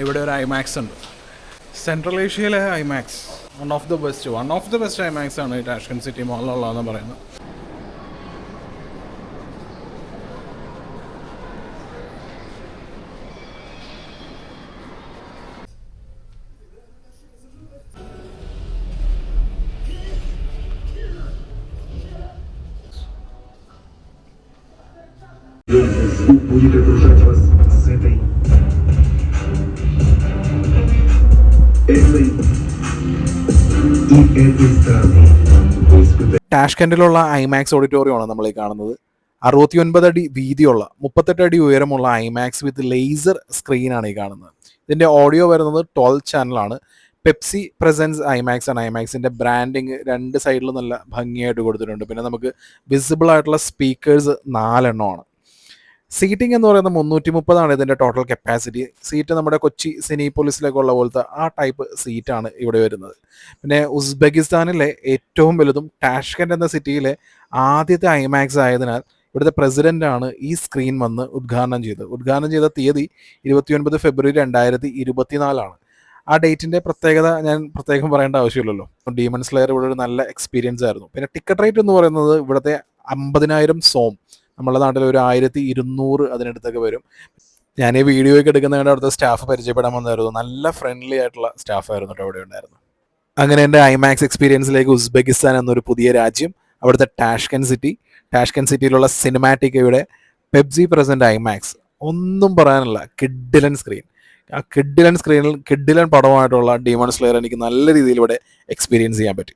ഇവിടെ ഒരു ഐമാക്സ് ഉണ്ട്. സെൻട്രൽ ഏഷ്യയിലെ IMAX one of the best IMAX ആണ് ഈ ടാഷ്കന്റ് സിറ്റി മോളിലുള്ളതെന്ന് പറയുന്നത്. Будет окружать вас с этой и этой стороны. ടാഷ്കൻഡിലുള്ള ഐമാക്സ് ഓഡിറ്റോറിയമാണ് നമ്മൾ ഈ കാണുന്നത്. 69 അടി വീതിയുള്ള 38 അടി ഉയരമുള്ള ഐമാക്സ് വിത്ത് ലേസർ സ്ക്രീനാണ് ഈ കാണുന്നത്. ഇതിൻ്റെ ഓഡിയോ വരുന്നത് 12 ചാനലാണ്. പെപ്സി പ്രസൻസ് ഐമാക്സ് ആണ്. ഐമാക്സിൻ്റെ ബ്രാൻഡിങ് രണ്ട് സൈഡിലും നല്ല ഭംഗിയായിട്ട് കൊടുത്തിട്ടുണ്ട്. പിന്നെ നമുക്ക് വിസിബിൾ ആയിട്ടുള്ള സ്പീക്കേഴ്സ് 4 എണ്ണമാണ്. സീറ്റിംഗ് എന്ന് പറയുന്നത് 330 ഇതിൻ്റെ ടോട്ടൽ കപ്പാസിറ്റി. സീറ്റ് നമ്മുടെ കൊച്ചി സിനിപോളിസിലേക്കുള്ള പോലത്തെ ആ ടൈപ്പ് സീറ്റാണ് ഇവിടെ വരുന്നത്. പിന്നെ ഉസ്ബെക്കിസ്ഥാനിലെ ഏറ്റവും വലുതും ടാഷ്കൻഡ് എന്ന സിറ്റിയിലെ ആദ്യത്തെ ഐമാക്സ് ആയതിനാൽ ഇവിടുത്തെ പ്രസിഡൻ്റാണ് ഈ സ്ക്രീൻ വന്ന് ഉദ്ഘാടനം ചെയ്ത തീയതി 29 ഫെബ്രുവരി 2024. ആ ഡേറ്റിൻ്റെ പ്രത്യേകത ഞാൻ പ്രത്യേകം പറയേണ്ട ആവശ്യമില്ലല്ലോ. ഡീമൺ സ്ലെയർ ഇവിടെ ഒരു നല്ല എക്സ്പീരിയൻസ് ആയിരുന്നു. പിന്നെ ടിക്കറ്റ് റേറ്റ് എന്ന് പറയുന്നത് ഇവിടുത്തെ 50,000 സോം, നമ്മുടെ നാട്ടിൽ ഒരു 1200 അതിനടുത്തൊക്കെ വരും. ഞാൻ ഈ വീഡിയോയ്ക്ക് എടുക്കുന്ന കണ്ട് അവിടുത്തെ സ്റ്റാഫ് പരിചയപ്പെടാൻ വന്നായിരുന്നു. നല്ല ഫ്രണ്ട്ലി ആയിട്ടുള്ള സ്റ്റാഫായിരുന്നു കേട്ടോ അവിടെ ഉണ്ടായിരുന്നു. അങ്ങനെ എൻ്റെ ഐമാക്സ് എക്സ്പീരിയൻസിലേക്ക് ഉസ്ബെക്കിസ്ഥാൻ എന്നൊരു പുതിയ രാജ്യം, അവിടുത്തെ ടാഷ്കൻഡ് സിറ്റിയിലുള്ള സിനിമാറ്റിക്കയുടെ പെപ്സി പ്രസൻറ്റ് ഐമാക്സ്, ഒന്നും പറയാനില്ല. കിഡിലൻ സ്ക്രീൻ. ആ കിഡിലൻ സ്ക്രീനിൽ കിഡിലൻ പടമായിട്ടുള്ള ഡീമൺ സ്ലെയർ എനിക്ക് നല്ല രീതിയിൽ ഇവിടെ എക്സ്പീരിയൻസ് ചെയ്യാൻ പറ്റി.